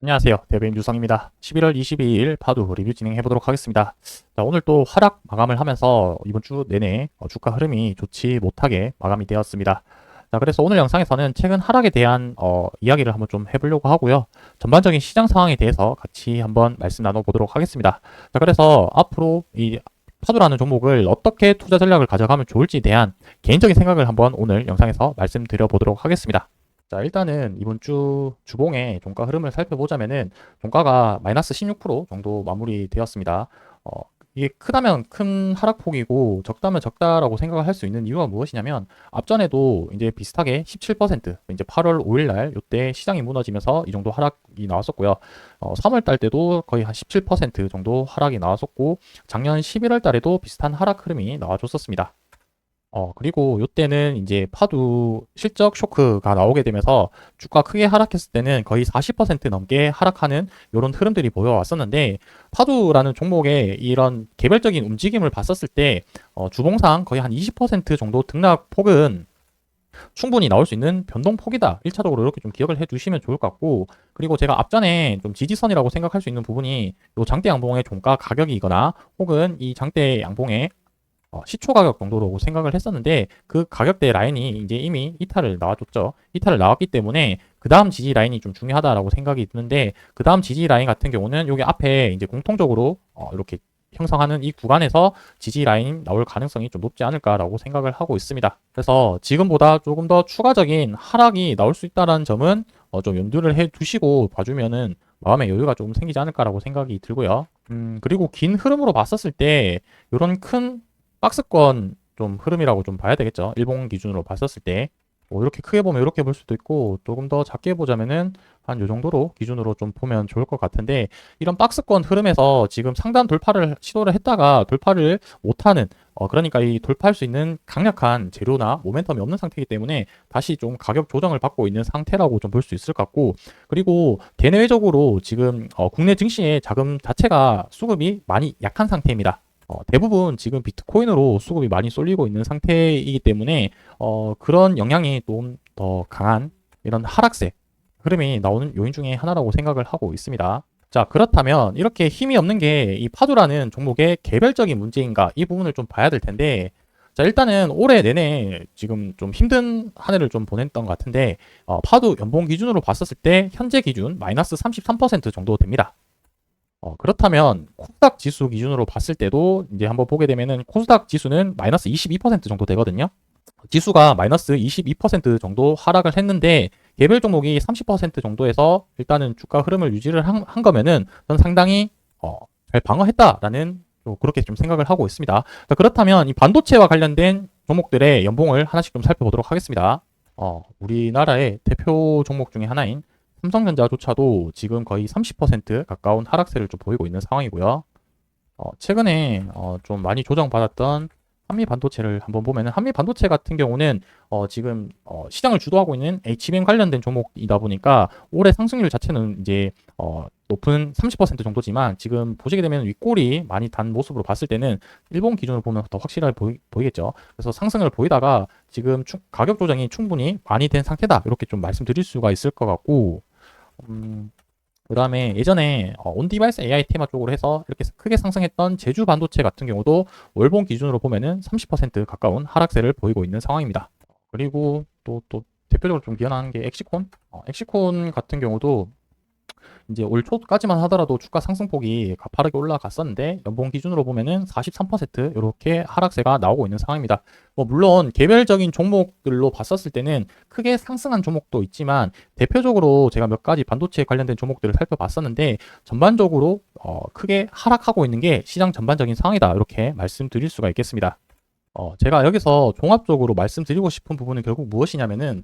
안녕하세요. 대변인 유성입니다. 11월 22일 파도 리뷰 진행해 보도록 하겠습니다. 자, 오늘 또 하락 마감을 하면서 이번 주 내내 주가 흐름이 좋지 못하게 마감이 되었습니다. 자, 그래서 오늘 영상에서는 최근 하락에 대한 이야기를 한번 좀 해보려고 하고요. 전반적인 시장 상황에 대해서 같이 한번 말씀 나눠보도록 하겠습니다. 자, 그래서 앞으로 이 파도라는 종목을 어떻게 투자 전략을 가져가면 좋을지에 대한 개인적인 생각을 한번 오늘 영상에서 말씀드려 보도록 하겠습니다. 자, 일단은 이번 주 주봉의 종가 흐름을 살펴보자면은 종가가 마이너스 16% 정도 마무리되었습니다. 어, 이게 크다면 큰 하락폭이고 적다면 적다라고 생각을 할 수 있는 이유가 무엇이냐면 앞전에도 이제 비슷하게 17% 이제 8월 5일 날 이때 시장이 무너지면서 이 정도 하락이 나왔었고요. 3월 달 때도 거의 한 17% 정도 하락이 나왔었고 작년 11월 달에도 비슷한 하락 흐름이 나와줬었습니다. 그리고 요때는 이제 파도 실적 쇼크가 나오게 되면서 주가 크게 하락했을 때는 거의 40% 넘게 하락하는 이런 흐름들이 보여왔었는데 파도라는 종목의 이런 개별적인 움직임을 봤었을 때 주봉상 거의 한 20% 정도 등락폭은 충분히 나올 수 있는 변동폭이다. 1차적으로 이렇게 좀 기억을 해 주시면 좋을 것 같고, 그리고 제가 앞전에 좀 지지선이라고 생각할 수 있는 부분이 요 장대 양봉의 종가 가격이거나 혹은 이 장대 양봉의 시초 가격 정도로 생각을 했었는데 그 가격대 라인이 이제 이미 이탈을 나와줬죠. 이탈을 나왔기 때문에 그 다음 지지 라인이 좀 중요하다라고 생각이 드는데 그 다음 지지 라인 같은 경우는 여기 앞에 이제 공통적으로 이렇게 형성하는 이 구간에서 지지 라인 나올 가능성이 좀 높지 않을까라고 생각을 하고 있습니다. 그래서 지금보다 조금 더 추가적인 하락이 나올 수 있다는 점은 좀 염두를 해 두시고 봐주면은 마음의 여유가 조금 생기지 않을까라고 생각이 들고요. 그리고 긴 흐름으로 봤었을 때 이런 큰 박스권 좀 흐름이라고 좀 봐야 되겠죠. 일본 기준으로 봤었을 때. 이렇게 크게 보면 이렇게 볼 수도 있고 조금 더 작게 보자면은 한 요 정도로 기준으로 좀 보면 좋을 것 같은데 이런 박스권 흐름에서 지금 상단 돌파를 시도를 했다가 돌파를 못하는 그러니까 이 돌파할 수 있는 강력한 재료나 모멘텀이 없는 상태이기 때문에 다시 좀 가격 조정을 받고 있는 상태라고 좀 볼 수 있을 것 같고 그리고 대내외적으로 지금 국내 증시의 자금 자체가 수급이 많이 약한 상태입니다. 대부분 지금 비트코인으로 수급이 많이 쏠리고 있는 상태이기 때문에 그런 영향이 좀 더 강한 이런 하락세 흐름이 나오는 요인 중에 하나라고 생각을 하고 있습니다. 자, 그렇다면 이렇게 힘이 없는 게 이 파도라는 종목의 개별적인 문제인가 이 부분을 좀 봐야 될 텐데 자, 일단은 올해 내내 지금 좀 힘든 한 해를 좀 보냈던 것 같은데 파도 연봉 기준으로 봤었을 때 현재 기준 마이너스 33% 정도 됩니다. 그렇다면 코스닥 지수 기준으로 봤을 때도 이제 한번 보게 되면은 코스닥 지수는 마이너스 22% 정도 되거든요. 지수가 마이너스 22% 정도 하락을 했는데 개별 종목이 30% 정도에서 일단은 주가 흐름을 유지를 한 거면은 전 상당히 잘 방어했다라는 그렇게 좀 생각을 하고 있습니다. 자, 그렇다면 이 반도체와 관련된 종목들의 연봉을 하나씩 좀 살펴보도록 하겠습니다. 우리나라의 대표 종목 중에 하나인 삼성전자조차도 지금 거의 30% 가까운 하락세를 좀 보이고 있는 상황이고요. 최근에 좀 많이 조정받았던 한미 반도체를 한번 보면은 한미 반도체 같은 경우는 지금 시장을 주도하고 있는 HBM 관련된 종목이다 보니까 올해 상승률 자체는 이제 높은 30% 정도지만 지금 보시게 되면 윗골이 많이 단 모습으로 봤을 때는 일본 기준으로 보면 더 확실하게 보이겠죠. 그래서 상승을 보이다가 지금 가격 조정이 충분히 많이 된 상태다 이렇게 좀 말씀드릴 수가 있을 것 같고 그 다음에 예전에 온디바이스 AI 테마 쪽으로 해서 이렇게 크게 상승했던 제주 반도체 같은 경우도 월봉 기준으로 보면은 30% 가까운 하락세를 보이고 있는 상황입니다. 그리고 또 대표적으로 좀 기억나는 게 엑시콘? 엑시콘 같은 경우도 이제 올 초까지만 하더라도 주가 상승폭이 가파르게 올라갔었는데 연봉 기준으로 보면은 43% 이렇게 하락세가 나오고 있는 상황입니다. 물론 개별적인 종목들로 봤었을 때는 크게 상승한 종목도 있지만 대표적으로 제가 몇 가지 반도체 관련된 종목들을 살펴봤었는데 전반적으로 크게 하락하고 있는 게 시장 전반적인 상황이다 이렇게 말씀드릴 수가 있겠습니다. 제가 여기서 종합적으로 말씀드리고 싶은 부분은 결국 무엇이냐면은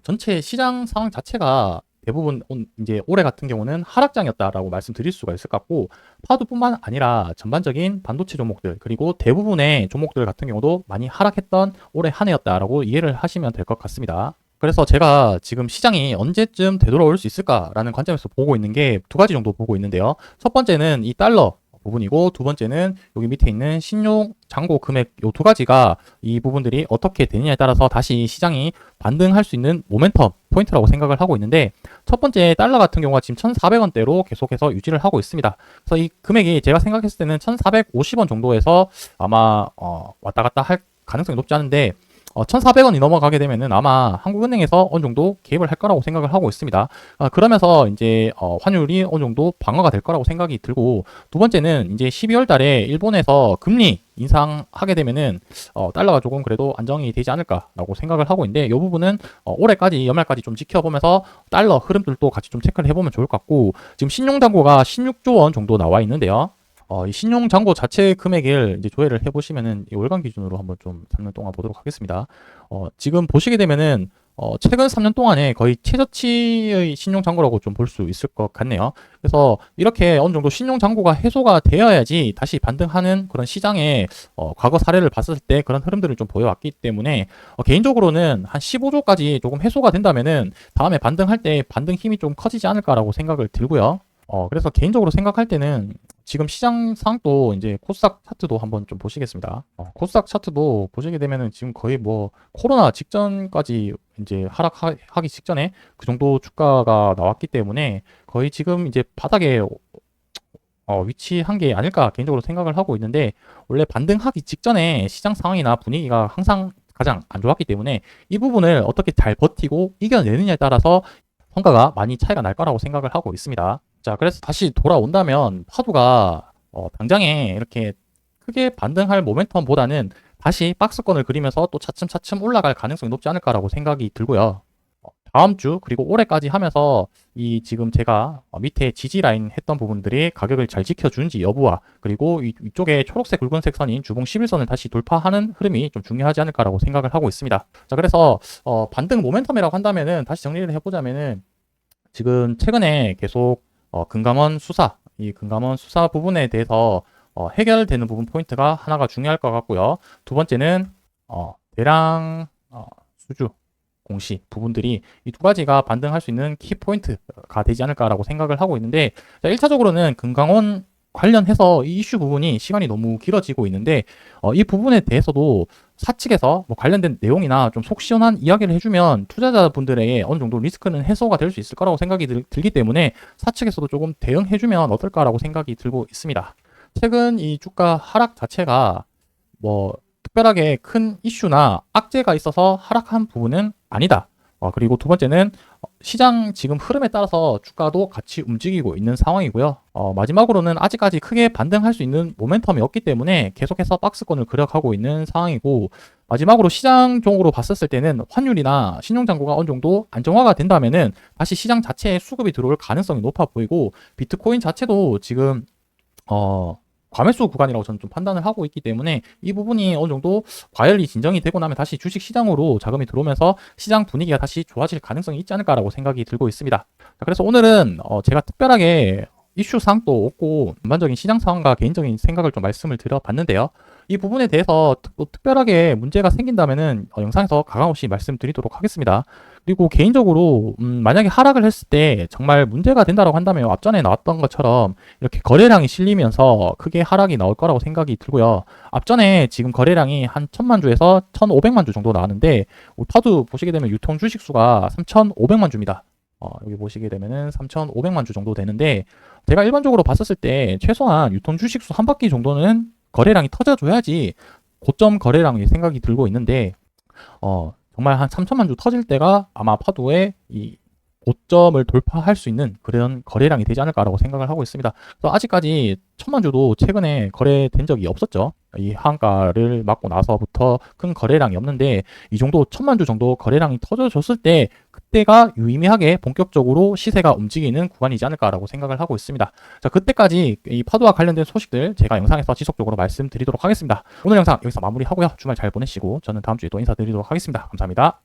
전체 시장 상황 자체가 대부분 이제 올해 같은 경우는 하락장이었다라고 말씀드릴 수가 있을 것 같고 파도뿐만 아니라 전반적인 반도체 종목들 그리고 대부분의 종목들 같은 경우도 많이 하락했던 올해 한 해였다라고 이해를 하시면 될 것 같습니다. 그래서 제가 지금 시장이 언제쯤 되돌아올 수 있을까라는 관점에서 보고 있는 게 두 가지 정도 보고 있는데요. 첫 번째는 이 달러 부분이고 두 번째는 여기 밑에 있는 신용 잔고 금액 요 두 가지가 이 부분들이 어떻게 되느냐에 따라서 다시 시장이 반등할 수 있는 모멘텀 포인트라고 생각을 하고 있는데, 첫 번째 달러 같은 경우가 지금 1,400원대로 계속해서 유지를 하고 있습니다. 그래서 이 금액이 제가 생각했을 때는 1,450원 정도에서 아마 왔다 갔다 할 가능성이 높지 않은데, 1,400원이 넘어가게 되면은 아마 한국은행에서 어느 정도 개입을 할 거라고 생각을 하고 있습니다. 그러면서 이제 환율이 어느 정도 방어가 될 거라고 생각이 들고, 두 번째는 이제 12월 달에 일본에서 금리 인상하게 되면은 달러가 조금 그래도 안정이 되지 않을까라고 생각을 하고 있는데, 이 부분은 올해까지 연말까지 좀 지켜보면서 달러 흐름들도 같이 좀 체크를 해보면 좋을 것 같고, 지금 신용잔고가 16조 원 정도 나와 있는데요. 이 신용잔고 자체 금액을 이제 조회를 해보시면은 이 월간 기준으로 한번 좀 3년 동안 보도록 하겠습니다. 지금 보시게 되면은 최근 3년 동안에 거의 최저치의 신용잔고라고 좀 볼 수 있을 것 같네요. 그래서 이렇게 어느 정도 신용잔고가 해소가 되어야지 다시 반등하는 그런 시장의 과거 사례를 봤을 때 그런 흐름들을 좀 보여왔기 때문에 개인적으로는 한 15조까지 조금 해소가 된다면은 다음에 반등할 때 반등 힘이 좀 커지지 않을까라고 생각을 들고요. 그래서 개인적으로 생각할 때는 지금 시장 상황도 이제 코스닥 차트도 한번 좀 보시겠습니다. 코스닥 차트도 보시게 되면은 지금 거의 뭐 코로나 직전까지 이제 하락하기 직전에 그 정도 주가가 나왔기 때문에 거의 지금 이제 바닥에 위치한 게 아닐까 개인적으로 생각을 하고 있는데, 원래 반등하기 직전에 시장 상황이나 분위기가 항상 가장 안 좋았기 때문에 이 부분을 어떻게 잘 버티고 이겨내느냐에 따라서 성과가 많이 차이가 날 거라고 생각을 하고 있습니다. 자, 그래서 다시 돌아온다면 파도가 당장에 이렇게 크게 반등할 모멘텀보다는 다시 박스권을 그리면서 또 차츰차츰 올라갈 가능성이 높지 않을까라고 생각이 들고요. 다음 주 그리고 올해까지 하면서 이 지금 제가 밑에 지지 라인 했던 부분들이 가격을 잘 지켜주는지 여부와, 그리고 이쪽에 초록색 굵은색 선인 주봉 11선을 다시 돌파하는 흐름이 좀 중요하지 않을까라고 생각을 하고 있습니다. 자, 그래서 반등 모멘텀이라고 한다면은 다시 정리를 해보자면은 지금 최근에 계속 이 금감원 수사 부분에 대해서 해결되는 부분 포인트가 하나가 중요할 것 같고요. 두 번째는 대량 수주 공시 부분들이 이 두 가지가 반등할 수 있는 키 포인트가 되지 않을까라고 생각을 하고 있는데, 자, 1차적으로는 금감원 관련해서 이 이슈 부분이 시간이 너무 길어지고 있는데, 이 부분에 대해서도 사측에서 뭐 관련된 내용이나 좀 속 시원한 이야기를 해주면 투자자분들에게 어느 정도 리스크는 해소가 될 수 있을 거라고 생각이 들기 때문에 사측에서도 조금 대응해주면 어떨까라고 생각이 들고 있습니다. 최근 이 주가 하락 자체가 뭐 특별하게 큰 이슈나 악재가 있어서 하락한 부분은 아니다. 그리고 두 번째는 시장 지금 흐름에 따라서 주가도 같이 움직이고 있는 상황이고요. 마지막으로는 아직까지 크게 반등할 수 있는 모멘텀이 없기 때문에 계속해서 박스권을 그려가고 있는 상황이고, 마지막으로 시장 종으로 봤었을 때는 환율이나 신용잔고가 어느 정도 안정화가 된다면은 다시 시장 자체에 수급이 들어올 가능성이 높아 보이고, 비트코인 자체도 지금 과매수 구간이라고 저는 좀 판단을 하고 있기 때문에 이 부분이 어느 정도 과열이 진정이 되고 나면 다시 주식 시장으로 자금이 들어오면서 시장 분위기가 다시 좋아질 가능성이 있지 않을까라고 생각이 들고 있습니다. 자, 그래서 오늘은 제가 특별하게 이슈 사항도 없고 전반적인 시장 상황과 개인적인 생각을 좀 말씀을 드려봤는데요. 이 부분에 대해서 또 특별하게 문제가 생긴다면은 영상에서 가감없이 말씀드리도록 하겠습니다. 그리고 개인적으로 만약에 하락을 했을 때 정말 문제가 된다고 한다면 앞전에 나왔던 것처럼 이렇게 거래량이 실리면서 크게 하락이 나올 거라고 생각이 들고요. 앞전에 지금 거래량이 한 1,000만 주에서 1,500만 주 정도 나왔는데, 파도 보시게 되면 유통 주식 수가 3,500만 주입니다. 여기 보시게 되면은 3,500만 주 정도 되는데, 제가 일반적으로 봤었을 때 최소한 유통 주식수 한 바퀴 정도는 거래량이 터져줘야지 고점 거래량이 생각이 들고 있는데, 정말 한 3천만 주 터질 때가 아마 파도의 이 고점을 돌파할 수 있는 그런 거래량이 되지 않을까라고 생각을 하고 있습니다. 그래서 아직까지 1,000만 주도 최근에 거래된 적이 없었죠. 이 하한가를 맞고 나서부터 큰 거래량이 없는데, 이 정도 1,000만 주 정도 거래량이 터져줬을 때 그때가 유의미하게 본격적으로 시세가 움직이는 구간이지 않을까라고 생각을 하고 있습니다. 자, 그때까지 이 파도와 관련된 소식들 제가 영상에서 지속적으로 말씀드리도록 하겠습니다. 오늘 영상 여기서 마무리하고요. 주말 잘 보내시고 저는 다음 주에 또 인사드리도록 하겠습니다. 감사합니다.